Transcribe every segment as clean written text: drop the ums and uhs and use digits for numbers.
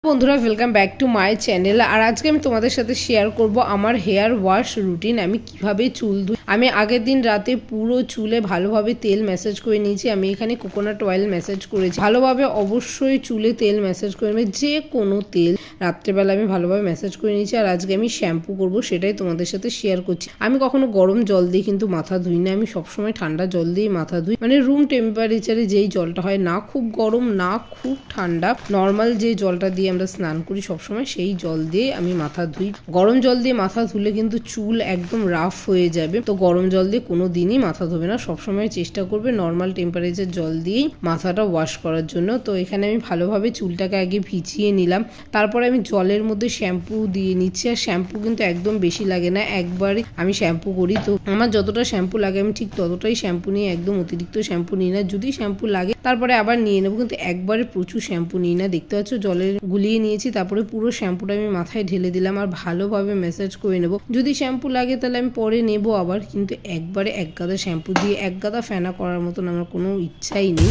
বন্ধুরা welcome back to my channel. আর আজকে আমি তোমাদের সাথে শেয়ার করব আমার হেয়ার ওয়াশ রুটিন। আমি কিভাবে চুল ধুই। আমি আগের দিন রাতে পুরো চুলে ভালোভাবে তেল ম্যাসাজ করে নিয়েছি। আমি এখানে কোকোনাট অয়েল ম্যাসাজ করেছি। ভালোভাবে অবশ্যই চুলে তেল ম্যাসাজ করে নেবে, যে কোনো তেল। রাত্রেবেলা আমি ভালোভাবে ম্যাসাজ করে নিয়েছি। আর আজকে আমি শ্যাম্পু করব, সেটাই তোমাদের সাথে শেয়ার করছি। আমি কখনো গরম জল দিয়ে কিন্তু মাথা ধুই না, আমি সবসময় ঠান্ডা জল দিয়ে মাথা ধুই। মানে রুম টেম্পারেচারে যেই জলটা হয়, না খুব গরম না খুব ঠান্ডা, নর্মাল যে জলটা দিয়ে আমরা স্নান করি সবসময় সেই জল দিয়ে আমি মাথা ধুই। গরম জল দিয়ে মাথা ধুলে কিন্তু চুল একদম রাফ হয়ে যাবে। তো গরম জল দিয়ে কোনো দিনই মাথা ধোবে না, সবসময় চেষ্টা করবে নর্মাল টেম্পারেচার জল দিয়েই মাথাটা ওয়াশ করার জন্য। তো এখানে আমি ভালোভাবে চুলটাকে আগে ভিজিয়ে নিলাম, তারপরে আমি জলের মধ্যে শ্যাম্পু দিয়ে নিচ্ছি। আর শ্যাম্পু কিন্তু একদম বেশি লাগে না, একবারই আমি শ্যাম্পু করি। তো আমার যতটা শ্যাম্পু লাগে আমি ঠিক ততটাই শ্যাম্পু নিয়ে, একদম অতিরিক্ত শ্যাম্পু নিই না। যদি শ্যাম্পু লাগে তারপরে আবার নিয়ে নেবো, কিন্তু একবারে প্রচুর শ্যাম্পু নিই না। দেখতে পাচ্ছ জলের গুলিয়ে নিয়েছি, তারপরে পুরো শ্যাম্পুটা আমি মাথায় ঢেলে দিলাম আর ভালোভাবে ম্যাসাজ করে নেব। যদি শ্যাম্পু লাগে তাহলে আমি পরে নেব আবার, কিন্তু একবারে এক গাদা শ্যাম্পু দিয়ে এক গাদা ফেনা করার মতন আমার কোনো ইচ্ছাই নেই।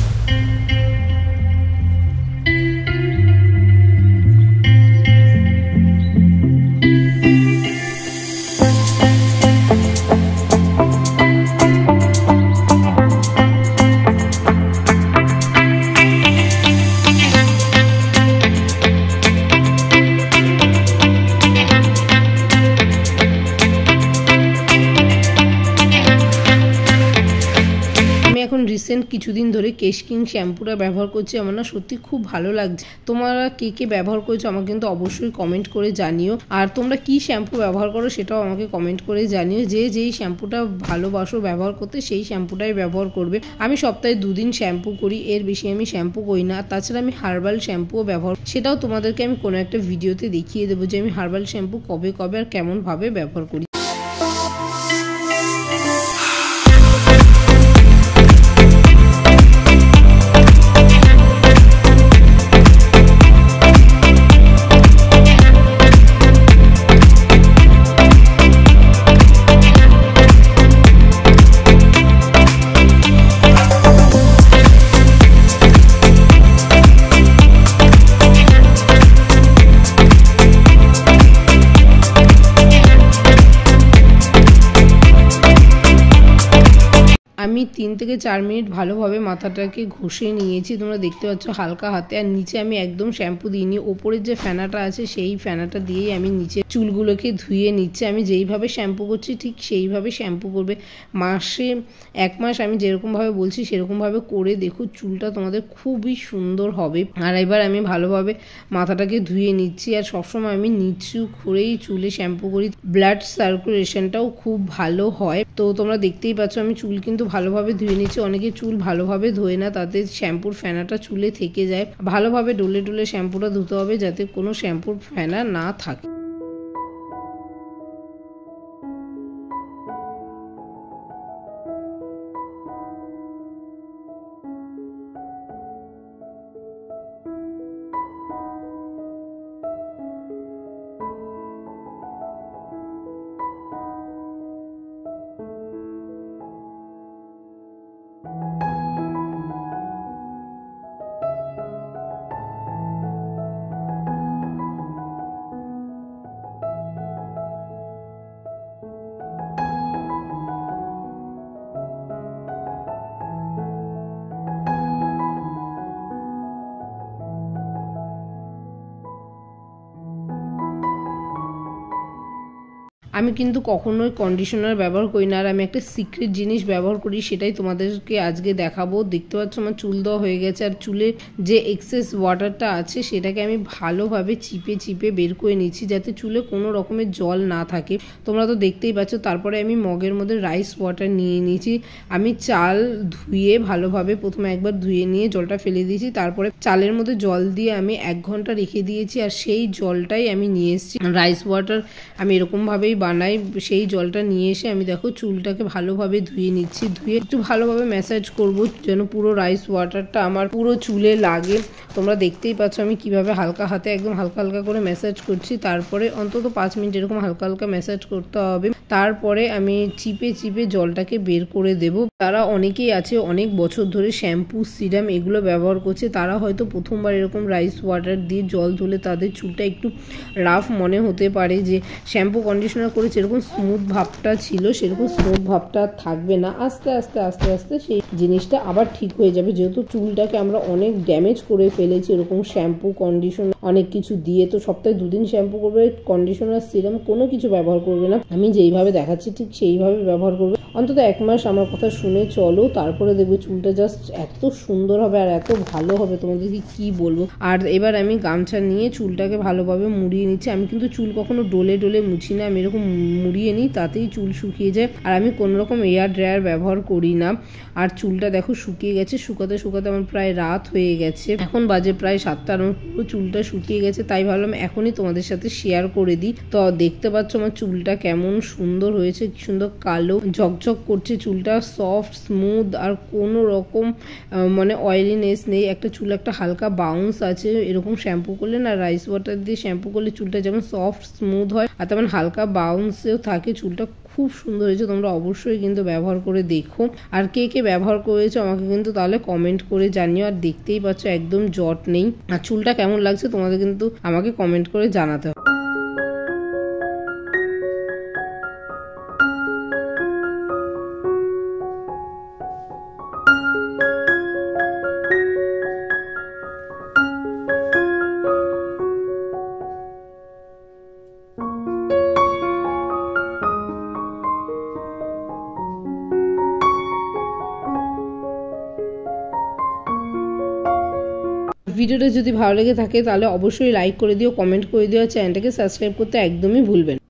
এখন রিসেন্ট কিছুদিন ধরে কেশ কিং শ্যাম্পুটা ব্যবহার করছি, আমার না সত্যি খুব ভালো লাগছে। তোমরা কে কে ব্যবহার করছো আমাকে কিন্তু অবশ্যই কমেন্ট করে জানিও। আর তোমরা কি শ্যাম্পু ব্যবহার করো সেটাও আমাকে কমেন্ট করে জানিও। যে যেই শ্যাম্পুটা ভালোবাসো ব্যবহার করতে সেই শ্যাম্পুটাই ব্যবহার করবে। আমি সপ্তাহে 2 দিন শ্যাম্পু করি, এর বেশি আমি শ্যাম্পু করি না। তাছাড়া আমি হার্বাল শ্যাম্পুও ব্যবহার, সেটাও তোমাদেরকে আমি কোনো একটা ভিডিওতে দেখিয়ে দেবো যে আমি হার্বাল শ্যাম্পু কবে কবে আর কেমনভাবে ব্যবহার করি। আমি 3 থেকে 4 মিনিট ভালোভাবে মাথাটাকে ঘষে নিয়েছি, তোমরা দেখতে পাচ্ছ হালকা হাতে। আর নিচে আমি একদম শ্যাম্পু দিইনি, ওপরের যে ফেনাটা আছে সেই ফেনাটা দিয়েই আমি নিচে চুলগুলোকে ধুয়ে নিচ্ছি। আমি যেইভাবে শ্যাম্পু করছি ঠিক সেইভাবে শ্যাম্পু করবে। মাসে 1 মাস আমি যেরকমভাবে বলছি সেরকমভাবে করে দেখো, চুলটা তোমাদের খুবই সুন্দর হবে। আর এবার আমি ভালোভাবে মাথাটাকে ধুয়ে নিচ্ছি। আর সবসময় আমি নিচু করেই চুলে শ্যাম্পু করি, ব্লাড সার্কুলেশনটাও খুব ভালো হয়। তো তোমরা দেখতেই পাচ্ছ আমি চুল কিন্তু ভালোভাবে ধুয়ে নিচ্ছি। অনেকে চুল ভালোভাবে ধোয় না, তাতে শ্যাম্পুর ফেনাটা চুলে থেকে যায়। ভালোভাবে ডলে ডলে শ্যাম্পুটা ধুতে হবে যাতে কোনো শ্যাম্পুর ফেনা না থাকে। আমি কিন্তু কখনোই কন্ডিশনার ব্যবহার করি না। আর আমি একটা সিক্রেট জিনিস ব্যবহার করি, সেটাই তোমাদেরকে আজকে দেখাবো। দেখতে পাচ্ছ আমার চুল দেওয়া হয়ে গেছে, আর চুলে যে এক্সেস ওয়াটারটা আছে সেটাকে আমি ভালোভাবে চিপে চিপে বের করে নিচ্ছি যাতে চুলে কোনো রকমের জল না থাকে। তোমরা তো দেখতেই পাচ্ছ। তারপরে আমি মগের মধ্যে রাইস ওয়াটার নিয়ে নিয়েছি। আমি চাল ধুয়ে ভালোভাবে প্রথমে একবার ধুয়ে নিয়ে জলটা ফেলে দিয়েছি, তারপরে চালের মধ্যে জল দিয়ে আমি 1 ঘন্টা রেখে দিয়েছি। আর সেই জলটাই আমি নিয়ে এসেছি। রাইস ওয়াটার আমি এরকমভাবেই বানাই সেই জলটা নিয়ে এসে আমি দেখো চুলটাকে ভালোভাবে ধুয়ে নিচ্ছি। ধুয়ে একটু ভালোভাবে ম্যাসাজ করব যেন পুরো রাইস ওয়াটারটা আমার পুরো চুলে লাগে। তোমরা দেখতেই পাচ্ছ আমি কিভাবে হালকা হাতে একদম হালকা হালকা করে ম্যাসাজ করছি। তারপরে অন্তত 5 মিনিট এরকম হালকা হালকা ম্যাসাজ করতে হবে। তারপরে আমি চিপে চিপে জলটাকে বের করে দেব। তারা অনেকেই আছে অনেক বছর ধরে শ্যাম্পু সিরাম এগুলো ব্যবহার করছে, তারা হয়তো প্রথমবার এরকম রাইস ওয়াটার দিয়ে জল ধুলে তাদের চুলটা একটু রাফ মনে হতে পারে, যে শ্যাম্পু কন্ডিশনার করে যেরকম স্মুথ ভাবটা ছিল সেরকম স্মুথ ভাবটা থাকবে না। আস্তে আস্তে আস্তে আস্তে সেই জিনিসটা আবার ঠিক হয়ে যাবে, যেহেতু চুলটাকে আমরা অনেক ড্যামেজ করে ফেলেছি এরকম শ্যাম্পু কন্ডিশনার অনেক কিছু দিয়ে। তো সপ্তাহে 2 দিন শ্যাম্পু করবে, কন্ডিশনার সিরাম কোনো কিছু ব্যবহার করবে না। আমি যেইভাবে দেখাচ্ছি ঠিক সেইভাবে ব্যবহার করবে। অন্তত 1 মাস আমার কথা শুনে চলো, তারপরে দেখবে চুলটা জাস্ট এত সুন্দর হবে আর এত ভালো হবে তোমাদেরকে কি বলবো। আর এবার আমি গামছা নিয়ে চুলটাকে ভালোভাবে মুড়িয়ে নিচ্ছি। আমি কিন্তু চুল কখনো ডোলে ডোলে মুছি না, আমি এরকম মুড়িয়ে নিই, তাতেই চুল শুকিয়ে যায়। আর আমি কোনো রকম এয়ার ড্রায়ার ব্যবহার করি না। আর চুলটা দেখো শুকিয়ে গেছে, শুকাতে শুকাতে আমার প্রায় রাত হয়ে গেছে, এখন বাজে প্রায় 7টার মতো। চুলটা শুকিয়ে গেছে, তাই ভাবলাম এখনই তোমাদের সাথে শেয়ার করে দিই। তো দেখতে পাচ্ছ আমার চুলটা কেমন সুন্দর হয়েছে, কি সুন্দর কালো ঝকঝক করছে চুলটা, সফট স্মুথ আর কোনো রকম মানে অয়েলিনেস নেই। একটা চুল একটা হালকা বাউন্স আছে। এরকম শ্যাম্পু করলে না, রাইস ওয়াটার দিয়ে শ্যাম্পু করলে চুলটা যেমন সফট স্মুথ হয় আর তেমন হালকা বাউন্সেও থাকে। চুলটা খুব সুন্দর হয়েছে, তোমরা অবশ্যই কিন্তু ব্যবহার করে দেখো। আর কে কে ব্যবহার করেছো আমাকে কিন্তু তাহলে কমেন্ট করে জানিও। আর দেখতেই পাচ্ছ একদম জট নেই। আর চুলটা কেমন লাগছে তোমাদের কিন্তু আমাকে কমেন্ট করে জানাতে হবে। ভিডিওটা যদি ভালো লেগে থাকে তাহলে অবশ্যই লাইক করে দিও, কমেন্ট করে দিও, চ্যানেলটাকে সাবস্ক্রাইব করতে একদমই ভুলবেন না।